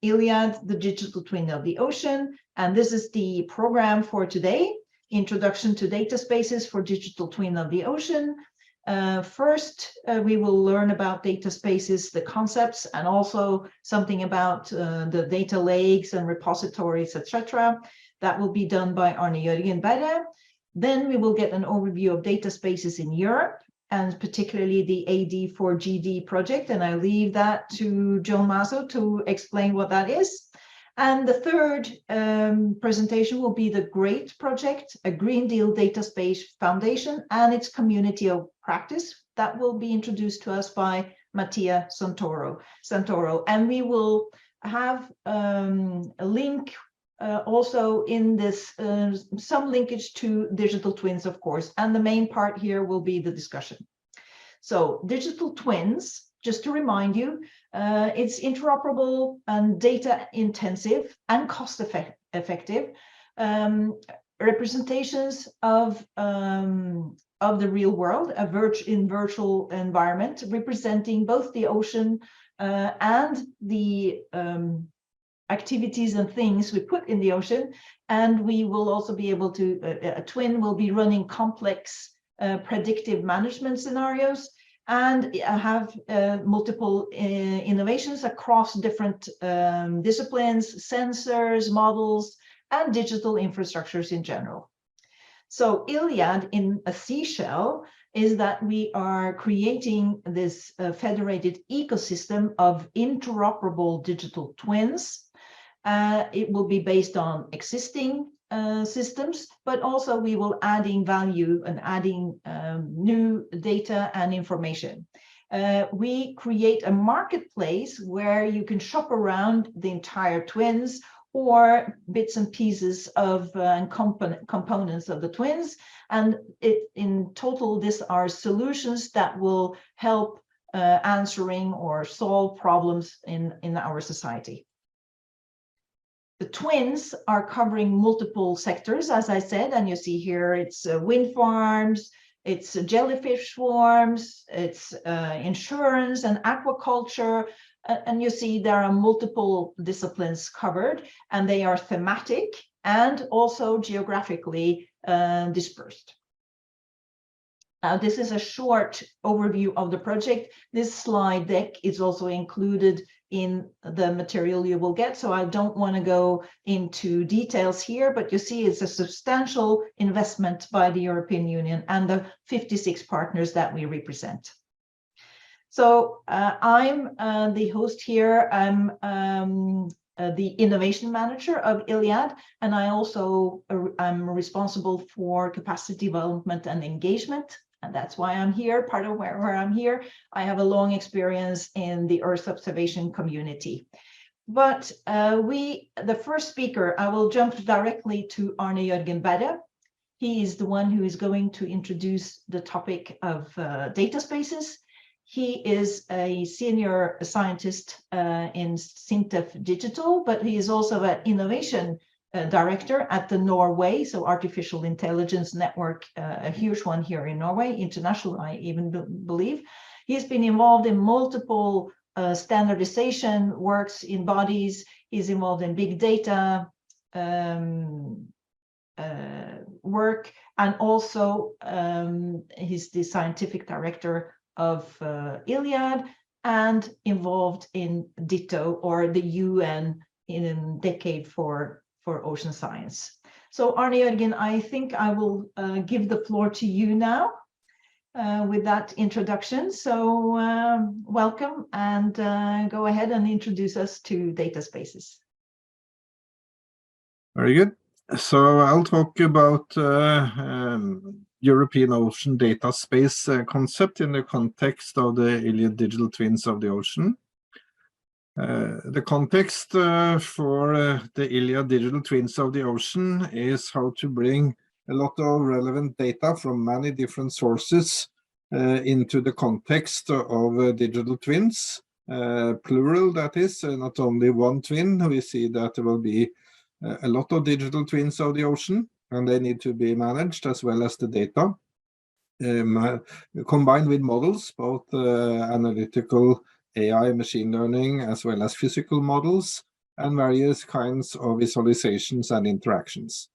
ILIAD, the digital twin of the ocean. And this is the program for today, Introduction to Data Spaces for Digital Twin of the Ocean. First, we will learn about data spaces, the concepts, and also something about the data lakes and repositories, etc. That will be done by Arne-Jørgen Berre. Then we will get an overview of data spaces in Europe, and particularly the AD4GD project, and I leave that to Joan Maso to explain what that is. And the third presentation will be the GREAT project, a Green Deal Data Space Foundation and its community of practice. That will be introduced to us by Mattia Santoro. And we will have a link also in this, some linkage to digital twins, of course, and the main part here will be the discussion. So digital twins, just to remind you, it's interoperable and data intensive and cost effective representations of the real world, in virtual environment, representing both the ocean and the activities and things we put in the ocean. And we will also be able to, a twin will be running complex predictive management scenarios and have multiple innovations across different disciplines, sensors, models, and digital infrastructures in general. So ILIAD in a seashell is that we are creating this federated ecosystem of interoperable digital twins. It will be based on existing systems, but also we will adding value and adding new data and information. We create a marketplace where you can shop around the entire twins or bits and pieces of components of the twins. And in total, these are solutions that will help answering or solve problems in our society. The twins are covering multiple sectors, as I said, and you see here it's wind farms, it's jellyfish swarms, it's insurance and aquaculture, and you see there are multiple disciplines covered, and they are thematic and also geographically dispersed. This is a short overview of the project. This slide deck is also included in the material you will get, so I don't want to go into details here, but you see it's a substantial investment by the European Union and the 56 partners that we represent. So I'm the host here. I'm the innovation manager of ILIAD, and I'm responsible for capacity development and engagement. And that's why I'm here, part of where I'm here. I have a long experience in the Earth observation community. But the first speaker, I will jump directly to Arne-Jørgen Berre. He is the one who is going to introduce the topic of data spaces. He is a senior scientist in SINTEF Digital, but he is also an innovation director at the Norway, so artificial intelligence network, a huge one here in Norway, international, I even believe. He's been involved in multiple standardization works in bodies. He's involved in big data work, and also he's the scientific director of ILIAD and involved in DITO, or the UN in decade for ocean science. So Arne-Jørgen, I think I will give the floor to you now with that introduction. So welcome, and go ahead and introduce us to data spaces. Very good. So I'll talk about European Ocean Data Space concept in the context of the ILIAD Digital Twins of the Ocean. The context for the ILIAD Digital Twins of the Ocean is how to bring a lot of relevant data from many different sources into the context of digital twins, plural, that is, not only one twin. We see that there will be a lot of digital twins of the ocean, and they need to be managed as well as the data, combined with models, both analytical AI, machine learning, as well as physical models, and various kinds of visualizations and interactions.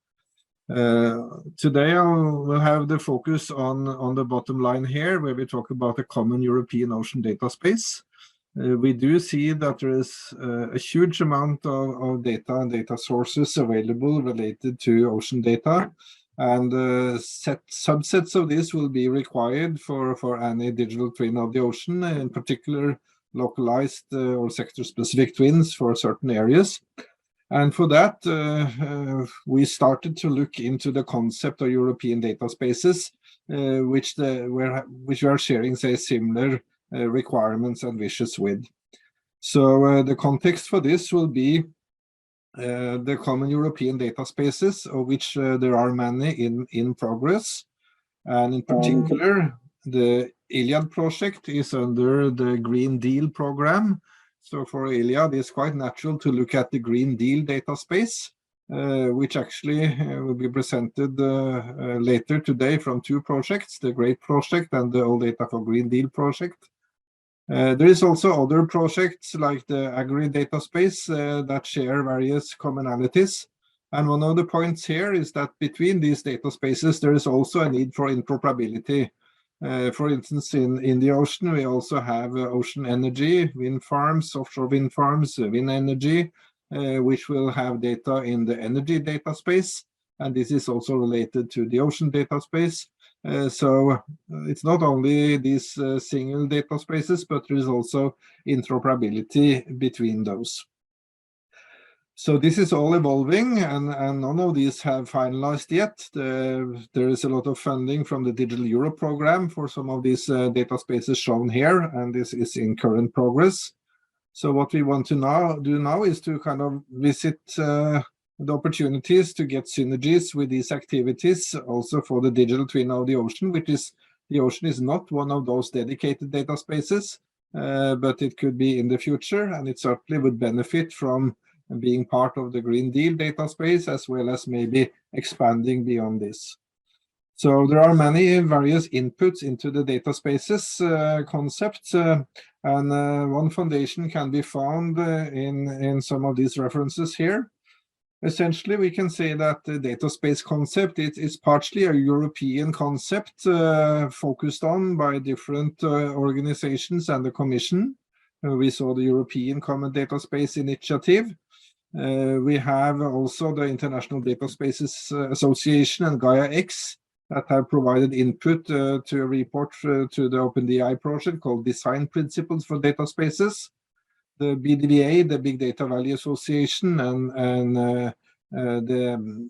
Today we'll have the focus on the bottom line here, where we talk about a common European ocean data space. We do see that there is a huge amount of data and data sources available related to ocean data, and subsets of this will be required for any digital twin of the ocean, in particular localized or sector-specific twins for certain areas. And for that, we started to look into the concept of European data spaces, which we are sharing, say, similar requirements and wishes with. So the context for this will be the common European data spaces, of which there are many in progress. And in particular, the ILIAD project is under the Green Deal program. So for ILIAD, it's quite natural to look at the Green Deal data space, which actually will be presented later today from two projects, the GREAT project and the All Data for Green Deal project. There is also other projects like the Agri data space that share various commonalities. And one of the points here is that between these data spaces, there is also a need for interoperability. For instance, in the ocean, we also have ocean energy, wind farms, offshore wind farms, wind energy, which will have data in the energy data space. And this is also related to the ocean data space. So it's not only these single data spaces, but there is also interoperability between those. So this is all evolving, and none of these have finalized yet. There is a lot of funding from the Digital Europe program for some of these data spaces shown here, and this is in current progress. So what we want to do now is to kind of visit the opportunities to get synergies with these activities also for the digital twin of the ocean, which is, the ocean is not one of those dedicated data spaces, but it could be in the future, and it certainly would benefit from being part of the Green Deal data space, as well as maybe expanding beyond this. So there are many various inputs into the data spaces concept, and one foundation can be found in some of these references here. Essentially, we can say that the data space concept is partially a European concept focused on by different organizations and the Commission. We saw the European Common Data Space Initiative. We have also the International Data Spaces Association and Gaia-X that have provided input to a report to the OpenDI project called Design Principles for Data Spaces. The BDVA, the Big Data Valley Association, and the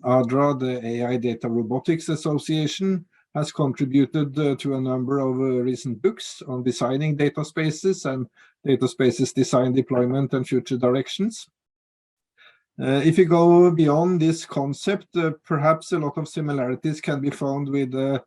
ADRA, the AI Data Robotics Association, has contributed to a number of recent books on designing data spaces and data spaces design, deployment, and future directions. If you go beyond this concept, perhaps a lot of similarities can be found with the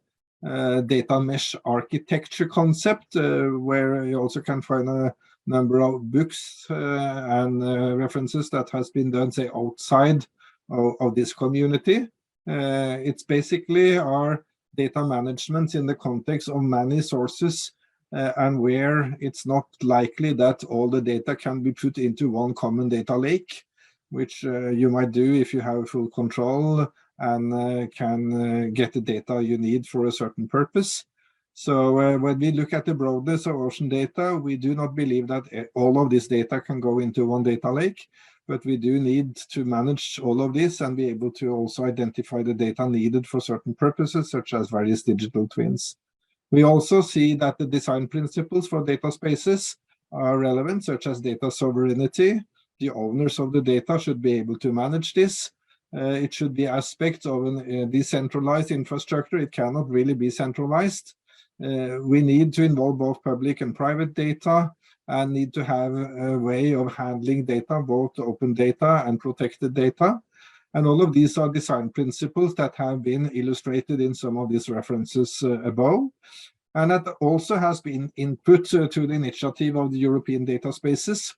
data mesh architecture concept, where you also can find a number of books and references that has been done, say, outside of this community. It's basically our data management in the context of many sources, and where it's not likely that all the data can be put into one common data lake, which you might do if you have full control and can get the data you need for a certain purpose. So when we look at the broadness of ocean data, we do not believe that all of this data can go into one data lake, but we do need to manage all of this and be able to also identify the data needed for certain purposes, such as various digital twins. We also see that the design principles for data spaces are relevant, such as data sovereignty. The owners of the data should be able to manage this. It should be aspects of a decentralized infrastructure. It cannot really be centralized. We need to involve both public and private data, and need to have a way of handling data, both open data and protected data. And all of these are design principles that have been illustrated in some of these references above. And that also has been input to the initiative of the European data spaces,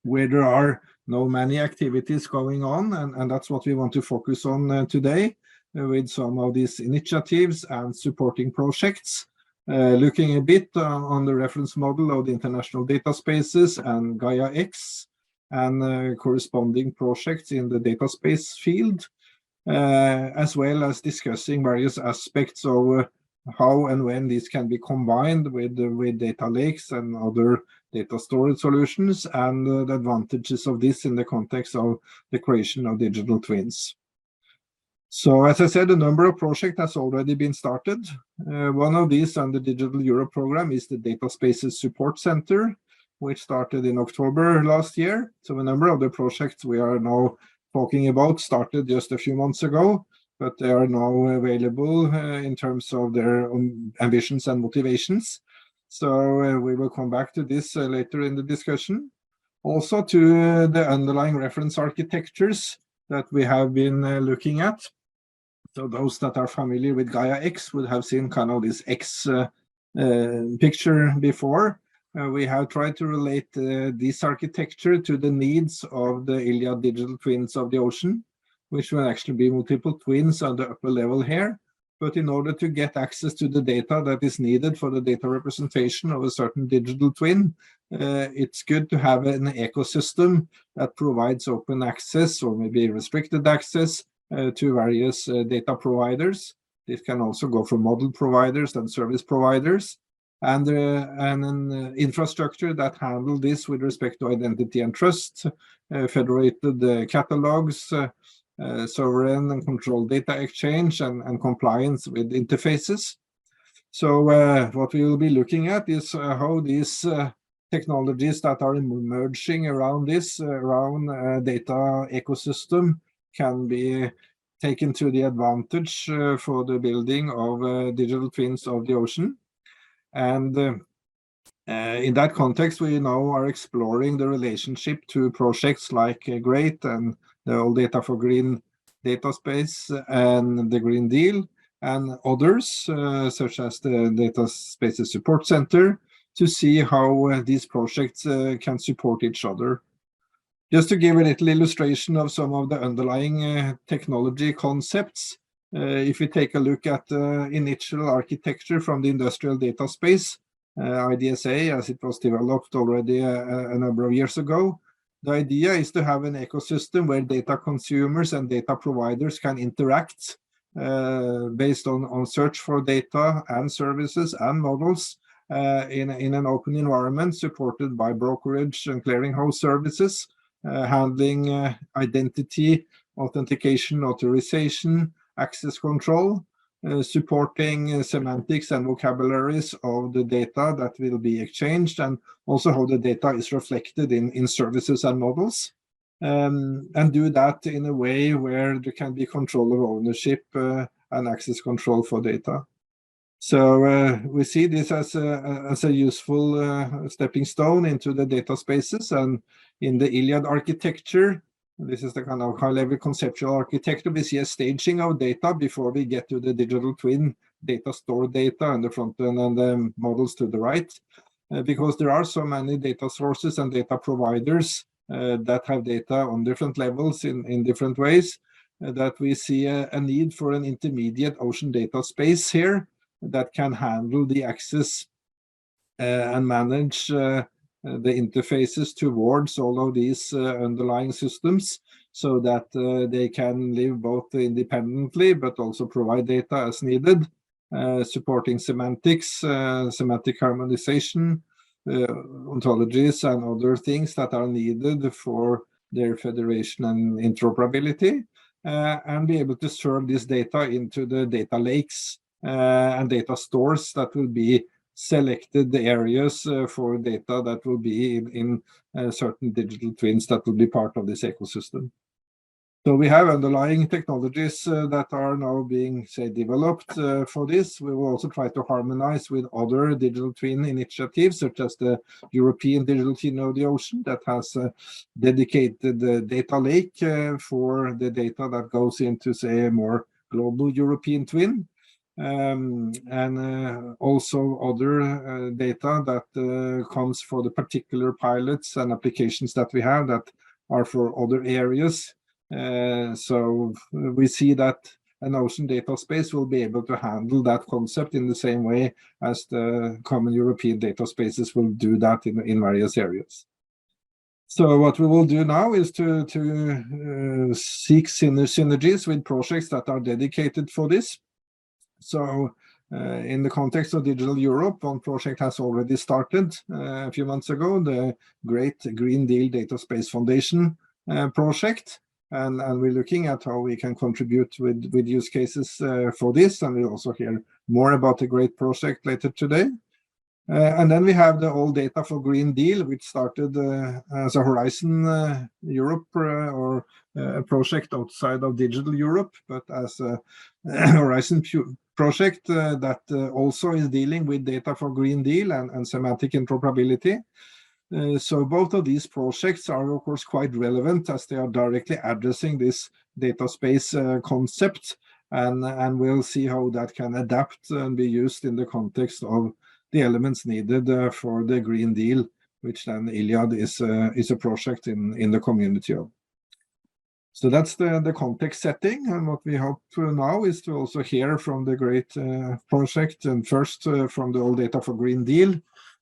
where there are many activities going on, and that's what we want to focus on today with some of these initiatives and supporting projects, looking a bit on the reference model of the international data spaces and Gaia-X, and corresponding projects in the data space field, as well as discussing various aspects of how and when this can be combined with data lakes and other data storage solutions, and the advantages of this in the context of the creation of digital twins. So, as I said, a number of projects has already been started. One of these on the Digital Europe program is the Data Spaces Support Center, which started in October last year. So a number of the projects we are now talking about started just a few months ago, but they are now available in terms of their ambitions and motivations. So we will come back to this later in the discussion. Also to the underlying reference architectures that we have been looking at. So those that are familiar with Gaia X would have seen kind of this X picture before. We have tried to relate this architecture to the needs of the ILIAD digital twins of the ocean, which will actually be multiple twins on the upper level here. But in order to get access to the data that is needed for the data representation of a certain digital twin, it's good to have an ecosystem that provides open access or maybe restricted access to various data providers. This can also go from model providers and service providers, and an infrastructure that handle this with respect to identity and trust, federated catalogues, sovereign and controlled data exchange, and compliance with interfaces. So what we will be looking at is how these technologies that are emerging around this, around data ecosystem, can be taken to the advantage for the building of digital twins of the ocean. And in that context, we now are exploring the relationship to projects like GREAT and the All Data for Green data space and the Green Deal and others, such as the Data Spaces Support Center, to see how these projects can support each other. Just to give a little illustration of some of the underlying technology concepts, if we take a look at the initial architecture from the industrial data space, IDSA, as it was developed already a number of years ago, the idea is to have an ecosystem where data consumers and data providers can interact based on search for data and services and models in an open environment supported by brokerage and clearinghouse services, handling identity, authentication, authorization, access control, supporting semantics and vocabularies of the data that will be exchanged, and also how the data is reflected in services and models, and do that in a way where there can be control of ownership and access control for data. So we see this as a useful stepping stone into the data spaces, and in the ILIAD architecture, this is the kind of high-level conceptual architecture. We see a staging of data before we get to the digital twin, data stored data on the front end and the models to the right, because there are so many data sources and data providers that have data on different levels in different ways, that we see a need for an intermediate ocean data space here that can handle the access and manage the interfaces towards all of these underlying systems, so that they can live both independently but also provide data as needed, supporting semantics, semantic harmonization, ontologies, and other things that are needed for their federation and interoperability, and be able to serve this data into the data lakes and data stores that will be selected areas for data that will be in certain digital twins that will be part of this ecosystem. So we have underlying technologies that are now being, say, developed for this. We will also try to harmonize with other digital twin initiatives, such as the European Digital Twin of the Ocean, that has a dedicated data lake for the data that goes into, say, a more global European twin. And also other data that comes for the particular pilots and applications that we have that are for other areas. So we see that an ocean data space will be able to handle that concept in the same way as the common European data spaces will do that in various areas. So what we will do now is to seek synergies with projects that are dedicated for this. So in the context of Digital Europe, one project has already started a few months ago, the Great Green Deal Data Space Foundation project. And we're looking at how we can contribute with use cases for this. And we'll also hear more about the great project later today. And then we have the All Data for Green Deal, which started as a Horizon Europe or a project outside of Digital Europe, but as a Horizon project that also is dealing with data for Green Deal and semantic interoperability. So both of these projects are, of course, quite relevant as they are directly addressing this data space concept, and we'll see how that can adapt and be used in the context of the elements needed for the Green Deal, which then ILIAD is a project in the community of. So that's the context setting, and what we hope now is to also hear from the great project, and first from the All Data for Green Deal,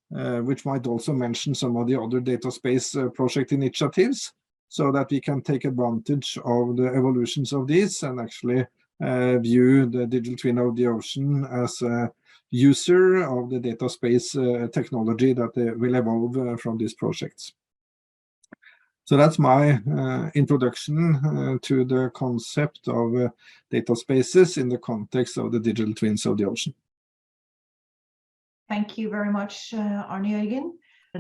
which might also mention some of the other data space project initiatives, so that we can take advantage of the evolutions of these and actually view the digital twin of the ocean as a user of the data space technology that will evolve from these projects. So that's my introduction to the concept of data spaces in the context of the digital twins of the ocean. Thank you very much, Arne-Jørgen.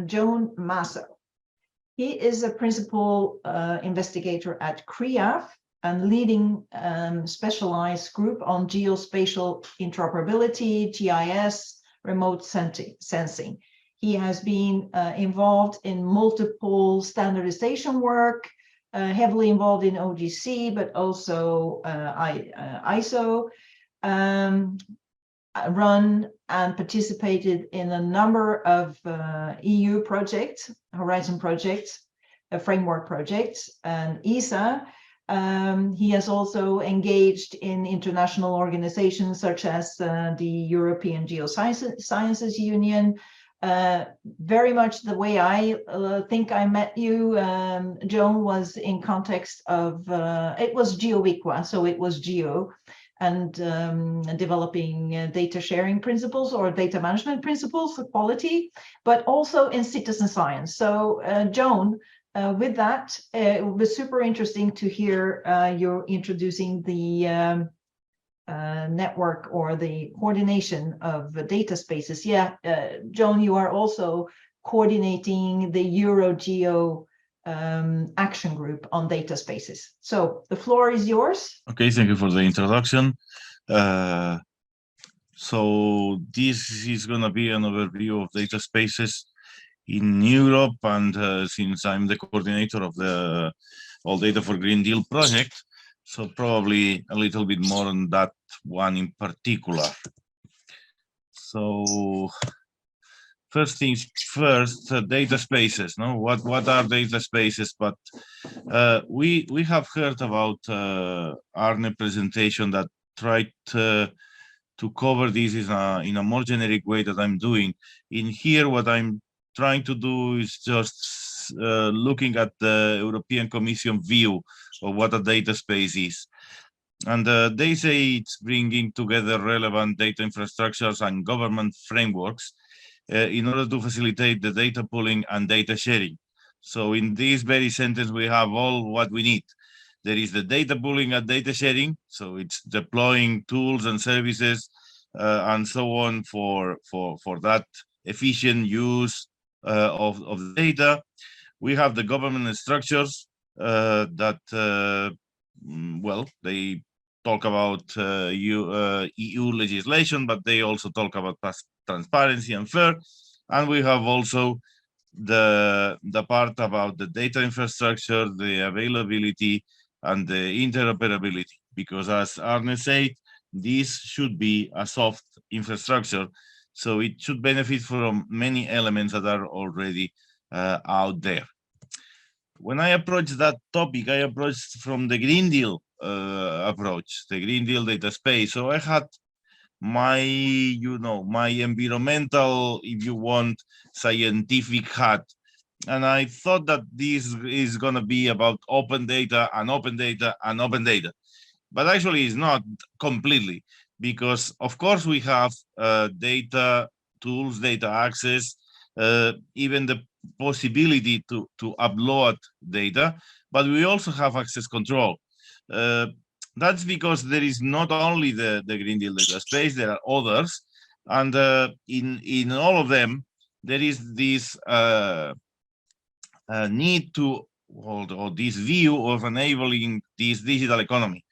Joan Maso. He is a principal investigator at CREAF and leading specialized group on geospatial interoperability, GIS, remote sensing. He has been involved in multiple standardization work, heavily involved in OGC, but also ISO, run and participated in a number of EU projects, Horizon projects, framework projects, and ESA. He has also engaged in international organizations such as the European Geosciences Union. Very much the way I think I met you, Joan, was in context of, it was GeoWiqua, so it was Geo, and developing data sharing principles or data management principles for quality, but also in citizen science. So Joan, with that, it was super interesting to hear you're introducing the network or the coordination of data spaces. Yeah, Joan, you are also coordinating the EuroGeo action group on data spaces. So the floor is yours. Okay, thank you for the introduction. So this is going to be an overview of data spaces in Europe, and since I'm the coordinator of the All Data for Green Deal project, so probably a little bit more on that one in particular. So first things first, data spaces. No, what are data spaces? But we have heard about Arne presentation that tried to cover this in a more generic way that I'm doing. In here, what I'm trying to do is just looking at the European Commission view of what a data space is. And they say it's bringing together relevant data infrastructures and government frameworks in order to facilitate the data pooling and data sharing. So in this very sentence, we have all what we need. There is the data pooling and data sharing. So it's deploying tools and services and so on for that efficient use of the data. We have the government structures that, well, they talk about EU legislation, but they also talk about transparency and fair. And we have also the part about the data infrastructure, the availability, and the interoperability. Because as Arne said, this should be a soft infrastructure, so it should benefit from many elements that are already out there. When I approach that topic, I approached from the Green Deal approach, the Green Deal data space. So I had my, my environmental, if you want, scientific hat And I thought that this is going to be about open data and open data and open data. But actually it's not completely, because of course we have data tools, data access, even the possibility to upload data, but we also have access control. That's because there is not only the Green Deal data space, there are others, and in all of them there is this need to hold, or this view of enabling this digital economy.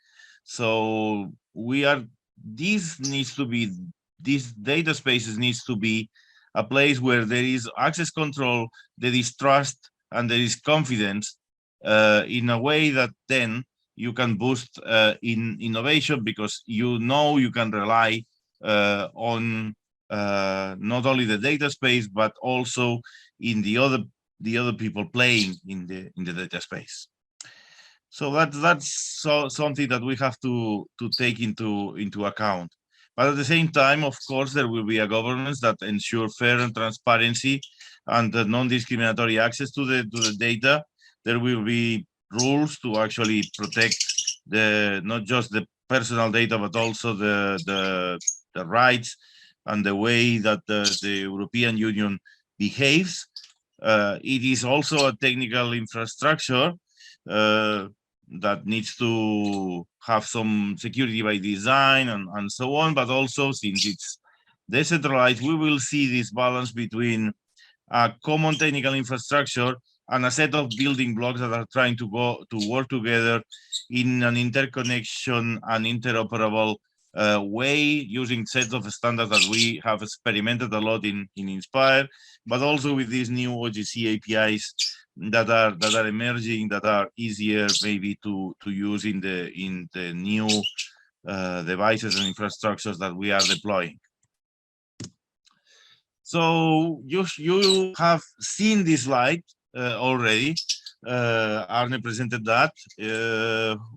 So this data spaces needs to be a place where there is access control, there is trust, and there is confidence in a way that then you can boost in innovation, because you know you can rely on not only the data space, but also in the other people playing in the data space. So that's something that we have to take into account. But at the same time, of course, there will be a governance that ensure fair and transparency and non-discriminatory access to the data. There will be rules to actually protect not just the personal data, but also the rights and the way that the European Union behaves. It is also a technical infrastructure that needs to have some security by design and so on, but also since it's decentralized, we will see this balance between a common technical infrastructure and a set of building blocks that are trying to work together in an interconnection and interoperable way, using sets of standards that we have experimented a lot in Inspire, but also with these new OGC APIs that are emerging, that are easier maybe to use in the new devices and infrastructures that we are deploying. So you have seen this slide already. Arne presented that.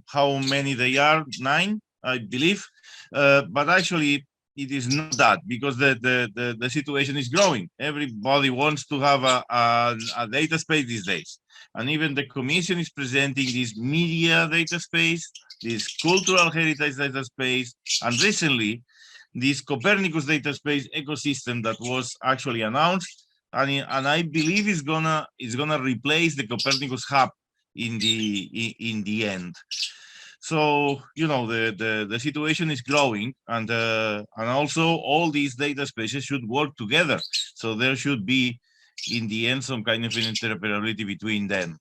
How many they are? 9, I believe. But actually, it is not that, because the situation is growing. Everybody wants to have a data space these days. And even the Commission is presenting this media data space, this cultural heritage data space, and recently, this Copernicus data space ecosystem that was actually announced, and I believe is gonna replace the Copernicus hub in the end. So the situation is growing, and also all these data spaces should work together. So there should be in the end some kind of interoperability between them.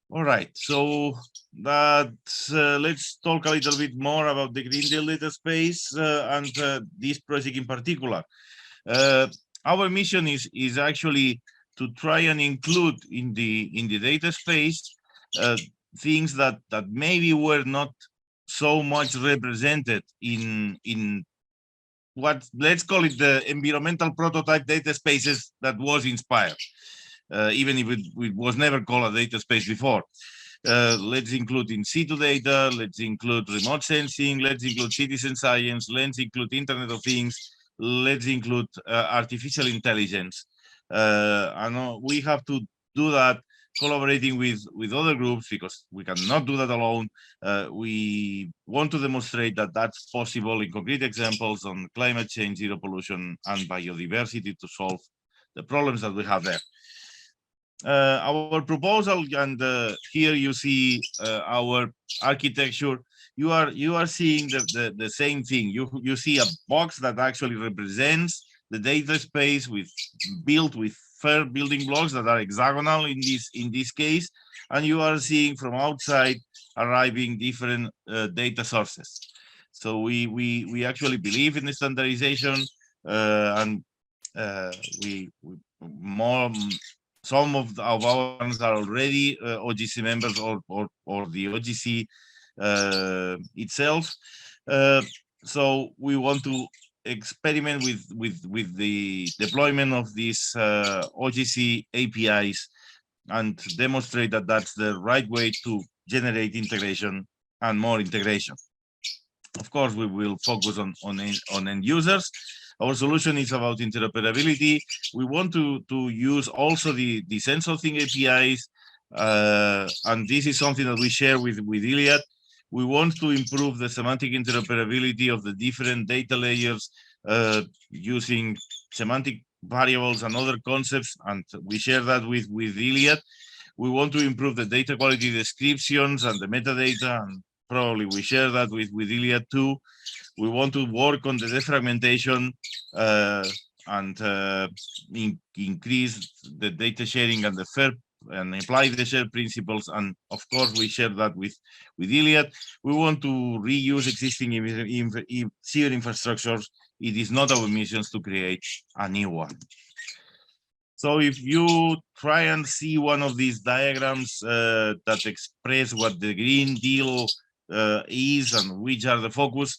All right, so let's talk a little bit more about the Green Deal data space and this project in particular. Our mission is actually to try and include in the data space things that maybe were not so much represented in what, let's call it, the environmental prototype data spaces that was Inspire, even if it was never called a data space before. Let's include in situ data, let's include remote sensing, let's include citizen science, let's include Internet of Things, let's include artificial intelligence. And we have to do that collaborating with other groups, because we cannot do that alone. We want to demonstrate that that's possible in concrete examples on climate change, zero pollution, and biodiversity to solve the problems that we have there. Our proposal, and here you see our architecture. You are seeing the same thing. You see a box that actually represents the data space built with fair building blocks that are hexagonal in this case, and you are seeing from outside arriving different data sources. So we actually believe in the standardization, and some of our partners are already OGC members or the OGC itself. So we want to experiment with the deployment of these OGC APIs and demonstrate that that's the right way to generate integration and more integration. Of course, we will focus on end users, Our solution is about interoperability. We want to use also the sensor thing APIs, and this is something that we share with ILIAD. We want to improve the semantic interoperability of the different data layers using semantic variables and other concepts, and we share that with ILIAD. We want to improve the data quality descriptions and the metadata, and probably we share that with ILIAD too. We want to work on the defragmentation and increase the data sharing and the fair and apply the shared principles, and of course we share that with ILIAD. We want to reuse existing CR infrastructures. It is not our mission to create a new one. So if you try and see one of these diagrams that express what the Green Deal is and which are the focus,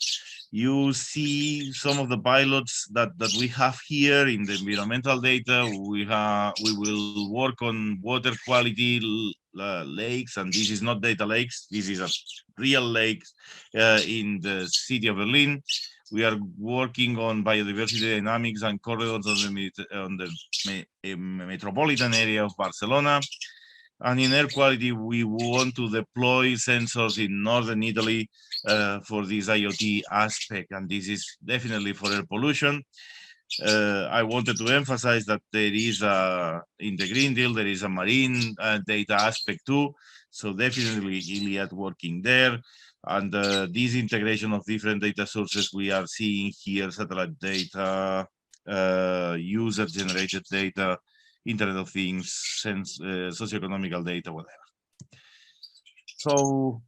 you see some of the pilots that we have here in the environmental data. We will work on water quality lakes, and this is not data lakes. This is a real lake in the city of Berlin. We are working on biodiversity dynamics and corridors on the metropolitan area of Barcelona. And in air quality, we want to deploy sensors in northern Italy for this IoT aspect, and this is definitely for air pollution. I wanted to emphasize that there is in the Green Deal, there is a marine data aspect too, so definitely ILIAD working there. And this integration of different data sources we are seeing here: satellite data, user-generated data, Internet of Things, socioeconomical data, whatever. So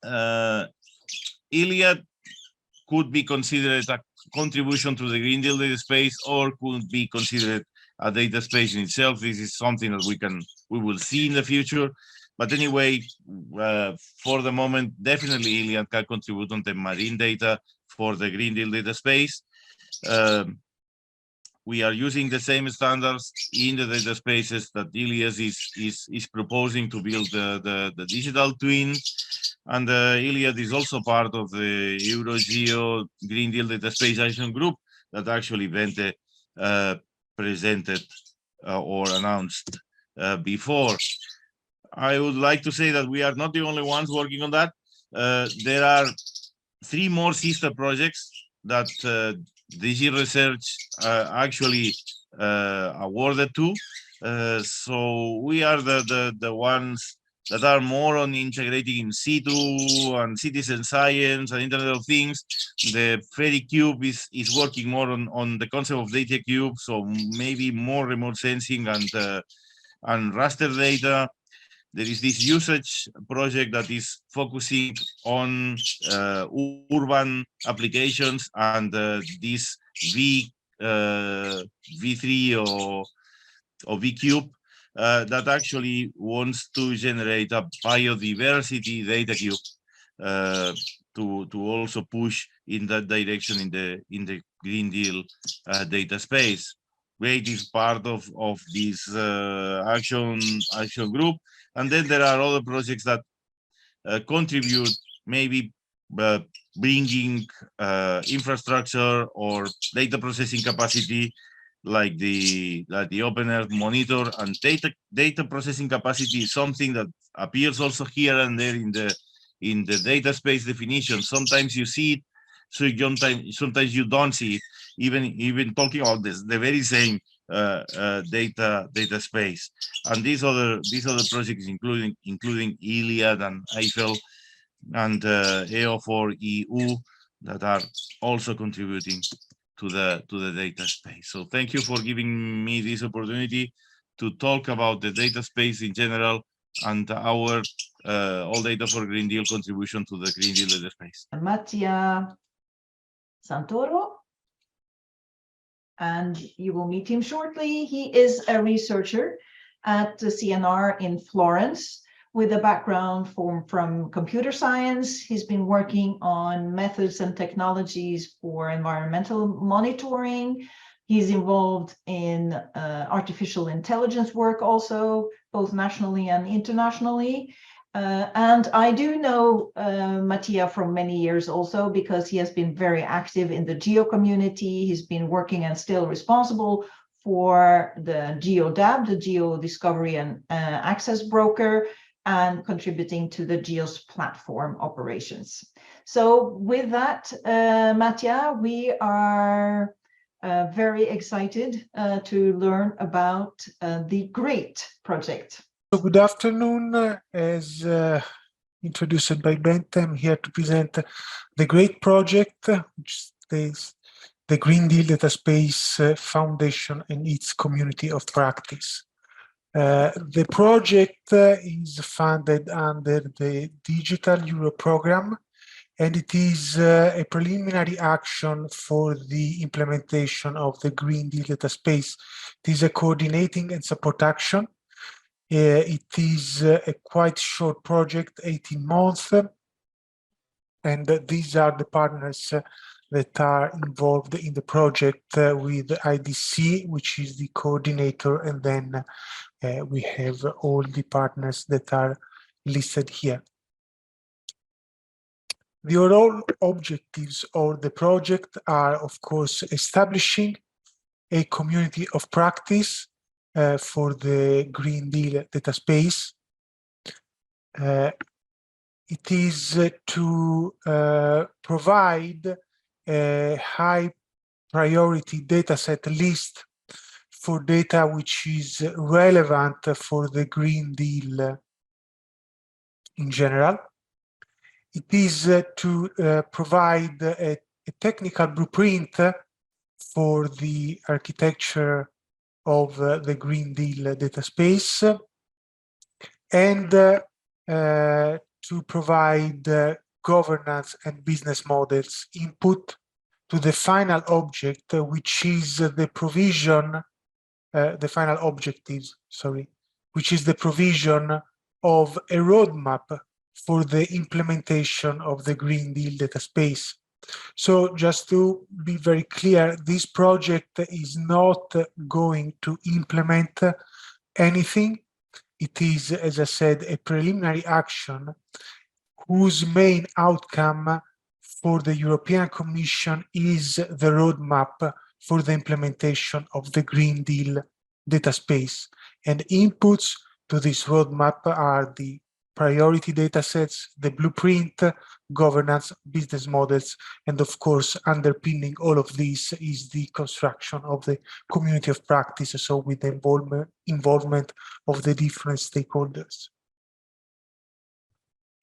ILIAD could be considered a contribution to the Green Deal data space, or could be considered a data space in itself. This is something that we will see in the future. But anyway, for the moment, definitely ILIAD can contribute on the marine data for the Green Deal data space. We are using the same standards in the data spaces that ILIAD is proposing to build the digital twin. And ILIAD is also part of the Eurogeo Green Deal Data Space Action Group that actually Bente presented or announced before. I would like to say that we are not the only ones working on that. There are 3 more sister projects that DG Research actually awarded to. So we are the ones that are more on integrating in situ and citizen science and Internet of Things. The FeriCube is working more on the concept of data cube, so maybe more remote sensing and raster data. There is this usage project that is focusing on urban applications, and this V3 or VCube that actually wants to generate a biodiversity data cube to also push in that direction in the Green Deal data space. GREAT is part of this action group. And then there are other projects that contribute, maybe bringing infrastructure or data processing capacity, like the Open Earth Monitor. And data processing capacity is something that appears also here and there in the data space definition. Sometimes you see it, so sometimes you don't see it. Even talking about this, the very same data space. And these other projects, including ILIAD and Eiffel and EO4EU, that are also contributing to the data space. So thank you for giving me this opportunity to talk about the data space in general and our All Data for Green Deal contribution to the Green Deal data space. Mattia Santoro, and you will meet him shortly. He is a researcher at the CNR in Florence with a background from computer science. He's been working on methods and technologies for environmental monitoring. He's involved in artificial intelligence work also, both nationally and internationally. And I do know Mattia from many years also, because he has been very active in the geo community. He's been working and still responsible for the GeoDAB, the Geo Discovery and Access Broker, and contributing to the GEOS platform operations. So with that, Mattia, we are very excited to learn about the GREAT project. So good afternoon. As introduced by Bente, I'm here to present the GREAT project, which is the Green Deal Data Space Foundation and its community of practice. The project is funded under the Digital Euro program, and it is a preliminary action for the implementation of the Green Deal Data Space. It is a coordinating and support action. It is a quite short project, 18 months, and these are the partners that are involved in the project with IDC, which is the coordinator, and then we have all the partners that are listed here. The overall objectives of the project are, of course, establishing a community of practice for the Green Deal data space. It is to provide a high priority dataset list for data which is relevant for the Green Deal in general. It is to provide a technical blueprint for the architecture of the Green Deal data space, and to provide governance and business models input to the final object, which is the provision, the final objectives, sorry, which is the provision of a roadmap for the implementation of the Green Deal data space. So just to be very clear, this project is not going to implement anything. It is, as I said, a preliminary action whose main outcome for the European Commission is the roadmap for the implementation of the Green Deal data space. And inputs to this roadmap are the priority datasets, the blueprint, governance, business models, and of course, underpinning all of this is the construction of the community of practice, so with the involvement of the different stakeholders.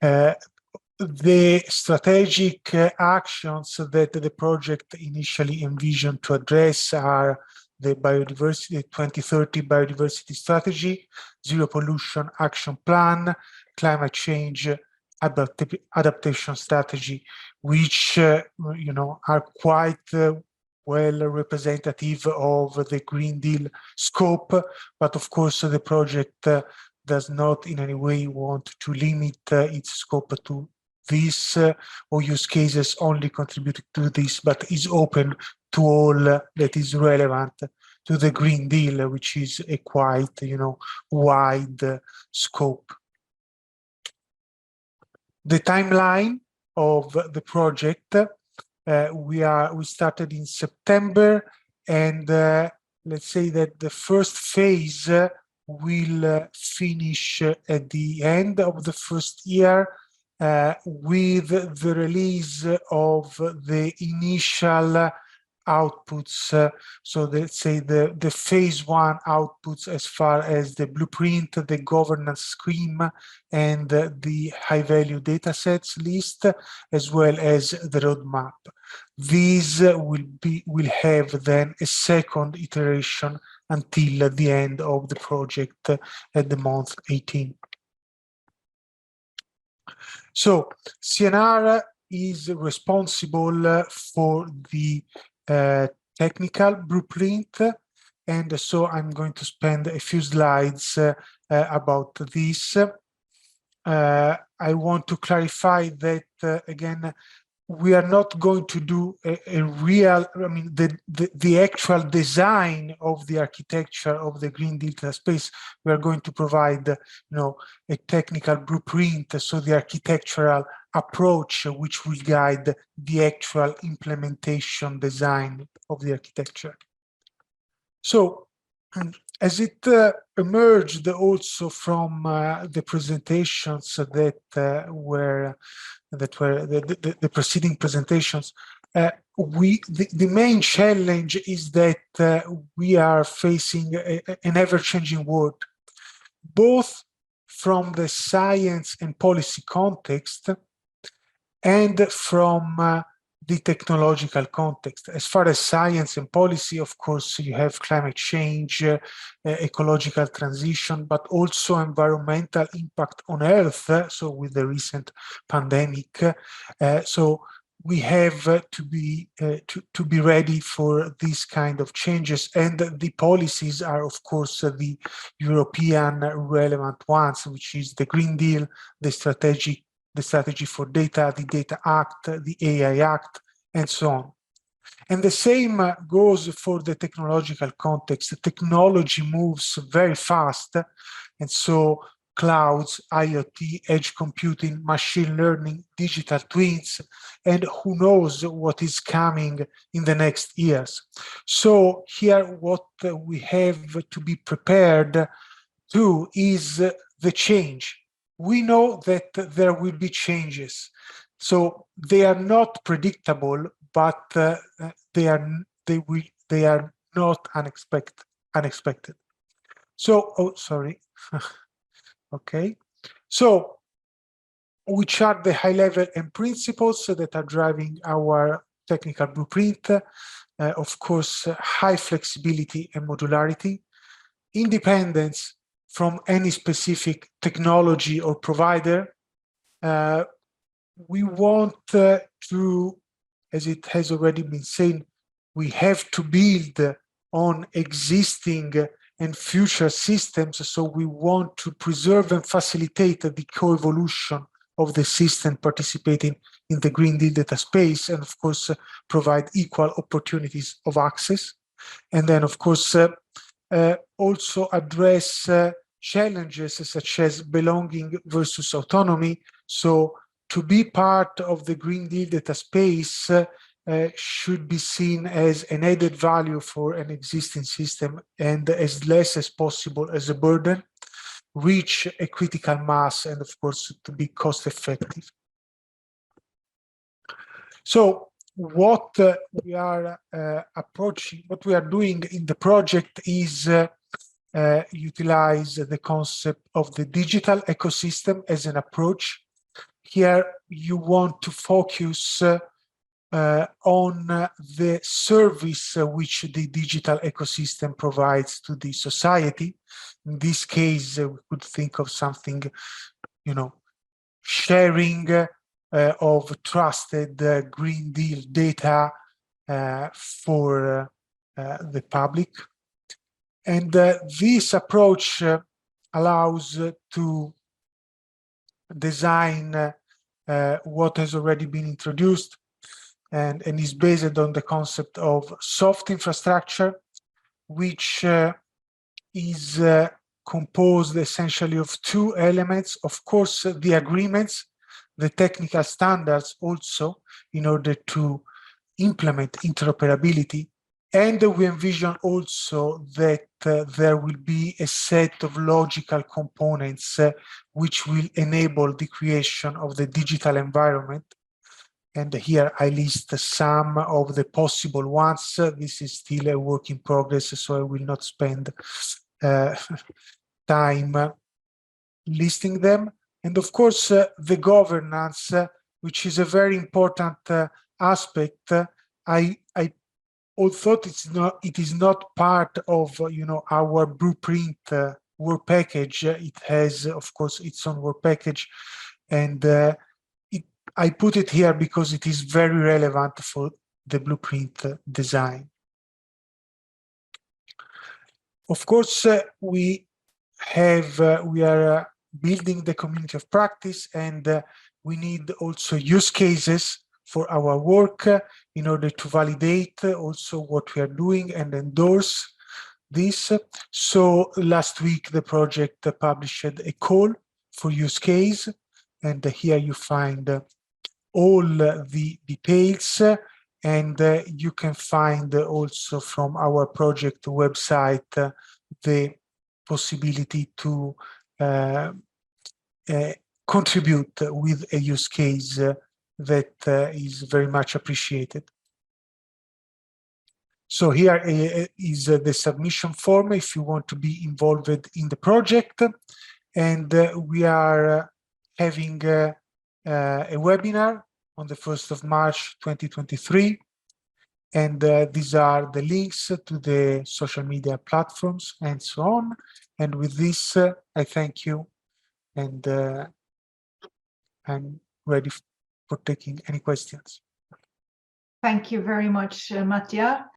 The strategic actions that the project initially envisioned to address are the biodiversity 2030 biodiversity strategy, zero pollution action plan, climate change adaptation strategy, which you know, are quite well representative of the Green Deal scope, but of course the project does not in any way want to limit its scope to this or use cases only contributing to this, but is open to all that is relevant to the Green Deal, which is a quite, you know, wide scope. The timeline of the project, we started in September, and let's say that the first phase will finish at the end of the first year with the release of the initial outputs. So let's say the phase one outputs as far as the blueprint, the governance scheme, and the high value datasets list, as well as the roadmap. These will have then a second iteration until the end of the project at the month 18. So CNR is responsible for the technical blueprint, and so I'm going to spend a few slides about this. I want to clarify that again, we are not going to do a real, I mean, the actual design of the architecture of the Green Deal data space. We are going to provide, you know, a technical blueprint, so the architectural approach which will guide the actual implementation design of the architecture. So, as it emerged also from the presentations that were the preceding presentations, the main challenge is that we are facing an ever-changing world, both from the science and policy context and from the technological context. As far as science and policy, of course, you have climate change, ecological transition, but also environmental impact on Earth, so with the recent pandemic. So we have to be ready for these kind of changes, and the policies are, of course, the European relevant ones, which is the Green Deal, the strategy for data, the Data Act, the AI Act, and so on. And the same goes for the technological context. The technology moves very fast, and so clouds, IoT, edge computing, machine learning, digital twins, and who knows what is coming in the next years. So here what we have to be prepared to is the change. We know that there will be changes, so they are not predictable, but they are not unexpected. So, oh, sorry. Okay. So, which are the high level and principles that are driving our technical blueprint? Of course, high flexibility and modularity, independence from any specific technology or provider. We want to, as it has already been said, we have to build on existing and future systems. So we want to preserve and facilitate the co-evolution of the system participating in the Green Deal data space, and of course, provide equal opportunities of access. And then, of course, also address challenges such as belonging versus autonomy. So to be part of the Green Deal data space should be seen as an added value for an existing system, and as less as possible as a burden, reach a critical mass, and of course to be cost effective. So what we are approaching, what we are doing in the project is utilize the concept of the digital ecosystem as an approach. Here you want to focus on the service which the digital ecosystem provides to the society. In this case, we could think of something, you know, sharing of trusted Green Deal data for the public. And this approach allows to design what has already been introduced, and is based on the concept of soft infrastructure, which is composed essentially of two elements. Of course, the agreements, the technical standards also, in order to implement interoperability. And we envision also that there will be a set of logical components which will enable the creation of the digital environment. And here I list some of the possible ones. This is still a work in progress, so I will not spend time listing them. And of course, the governance, which is a very important aspect. Although it is not part of our blueprint work package, it has, of course, its own work package, and I put it here because it is very relevant for the blueprint design. Of course, we are building the community of practice, and we need also use cases for our work in order to validate also what we are doing and endorse this. So last week, the project published a call for use case, and here you find all the details, and you can find also from our project website the possibility to contribute with a use case that is very much appreciated. So here is the submission form if you want to be involved in the project. And we are having a webinar on the 1st of March 2023. And these are the links to the social media platforms and so on. And with this, I thank you. And I'm ready for taking any questions. Thank you very much, Mattia.